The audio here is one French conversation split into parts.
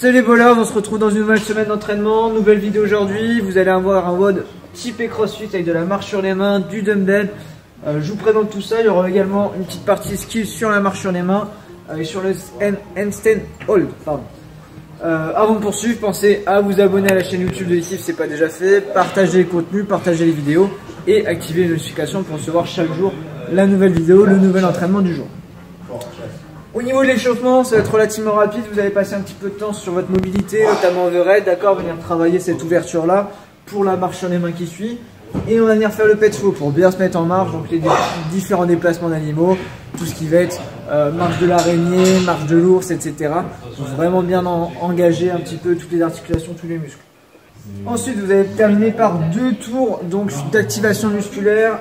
Salut les bowlers, on se retrouve dans une nouvelle semaine d'entraînement, nouvelle vidéo aujourd'hui. Vous allez avoir un WOD typé CrossFit avec de la marche sur les mains, du dumbbell. Je vous présente tout ça, il y aura également une petite partie skill sur la marche sur les mains et sur le handstand hold. Avant de poursuivre, pensez à vous abonner à la chaîne YouTube de Liftif si ce n'est pas déjà fait, partager les contenus, partager les vidéos et activer les notifications pour recevoir chaque jour la nouvelle vidéo, le nouvel entraînement du jour. Au niveau de l'échauffement, ça va être relativement rapide. Vous allez passer un petit peu de temps sur votre mobilité, notamment overhead, d'accord, venir travailler cette ouverture là pour la marche sur les mains qui suit. Et on va venir faire le pet flow pour bien se mettre en marche, donc les différents déplacements d'animaux, tout ce qui va être marche de l'araignée, marche de l'ours, etc. Donc vraiment bien engager un petit peu toutes les articulations, tous les muscles. Ensuite, vous allez terminer par 2 tours d'activation musculaire,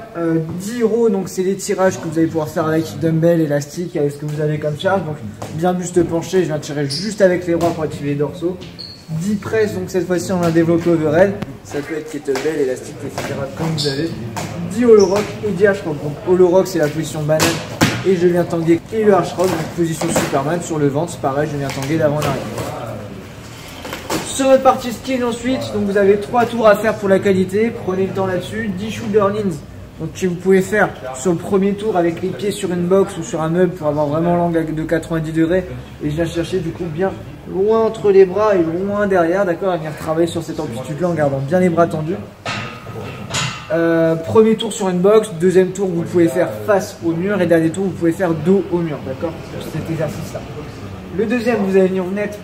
10 rows, donc c'est les tirages que vous allez pouvoir faire avec dumbbell, élastique, avec ce que vous avez comme charge. Donc bien buste penché, je viens tirer juste avec les bras pour activer les dorsaux. 10 presses, donc cette fois-ci on va développer overhead, ça peut être kettlebell, élastique, etc. comme vous avez. 10 hollow rock et 10 arch rock. Donc hollow rock c'est la position banane et je viens tanguer, et le arch rock, donc position Superman sur le ventre, c'est pareil, je viens tanguer d'avant en arrière. Sur votre partie skill ensuite, donc vous avez 3 tours à faire pour la qualité, prenez le temps là-dessus, 10 shoulder leans, donc que vous pouvez faire sur le premier tour avec les pieds sur une box ou sur un meuble pour avoir vraiment l'angle de 90 degrés, et je viens chercher du coup bien loin entre les bras et loin derrière, d'accord, et venir travailler sur cette amplitude là en gardant bien les bras tendus. Premier tour sur une box, deuxième tour vous pouvez faire face au mur et dernier tour vous pouvez faire dos au mur, d'accord, pour cet exercice là. Le deuxième, vous allez venir mettre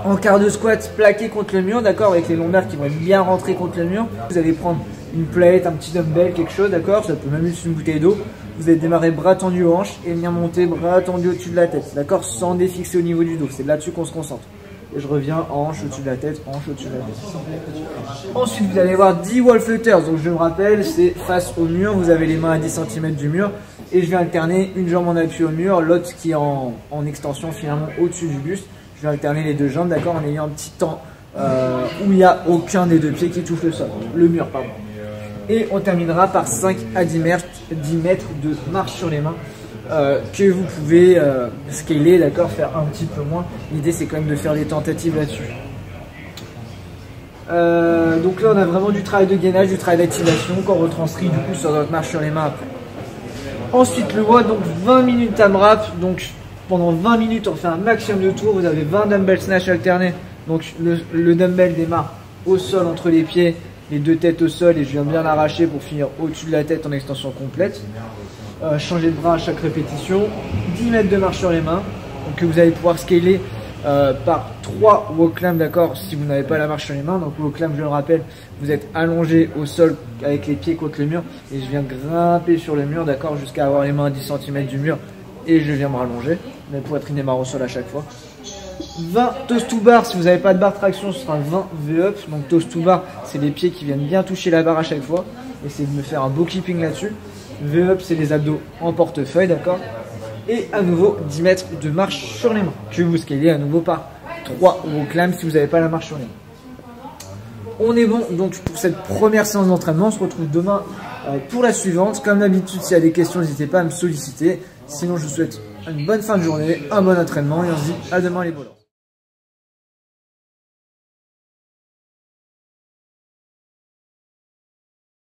en quart de squat plaqué contre le mur, d'accord, avec les lombaires qui vont bien rentrer contre le mur. Vous allez prendre une plate, un petit dumbbell, quelque chose, d'accord, ça peut même être une bouteille d'eau. Vous allez démarrer bras tendus aux hanches et venir monter bras tendus au-dessus de la tête, d'accord, sans défixer au niveau du dos. C'est là-dessus qu'on se concentre. Et je reviens hanche au-dessus de la tête, hanche au-dessus de la tête. Ensuite, vous allez avoir 10 wall floaters. Donc je me rappelle, c'est face au mur, vous avez les mains à 10 cm du mur. Et je vais alterner une jambe en appui au mur, l'autre qui est en extension finalement au-dessus du buste. Je vais alterner les deux jambes, d'accord, en ayant un petit temps où il n'y a aucun des deux pieds qui touche le sol, le mur, pardon. Et on terminera par 5 à 10 mètres de marche sur les mains que vous pouvez scaler, d'accord, faire un petit peu moins. L'idée c'est quand même de faire des tentatives là-dessus. Donc là on a vraiment du travail de gainage, du travail d'activation qu'on retranscrit du coup sur notre marche sur les mains après. Ensuite le WOD, donc 20 minutes AMRAP, donc pendant 20 minutes on fait un maximum de tours, vous avez 20 dumbbell snatch alternés, donc le dumbbell démarre au sol entre les pieds, les deux têtes au sol et je viens bien l'arracher pour finir au-dessus de la tête en extension complète. Changer de bras à chaque répétition, 10 mètres de marche sur les mains, donc que vous allez pouvoir scaler par 3 walk climb, d'accord, si vous n'avez pas la marche sur les mains. Donc walk climb, je le rappelle, vous êtes allongé au sol avec les pieds contre le mur et je viens grimper sur le mur, d'accord, jusqu'à avoir les mains à 10 cm du mur et je viens me rallonger, la poitrine et barre au sol à chaque fois. 20 toes to bar, si vous n'avez pas de barre traction, ce sera 20 V-up, donc toes to bar, c'est les pieds qui viennent bien toucher la barre à chaque fois, essayez de me faire un beau clipping là-dessus. V-up, c'est les abdos en portefeuille, d'accord. Et à nouveau 10 mètres de marche sur les mains, que vous scalez à nouveau par 3 walk climb si vous n'avez pas la marche sur les mains. On est bon donc pour cette première séance d'entraînement. On se retrouve demain pour la suivante. Comme d'habitude, s'il y a des questions, n'hésitez pas à me solliciter. Sinon, je vous souhaite une bonne fin de journée, un bon entraînement et on se dit à demain les bowlers.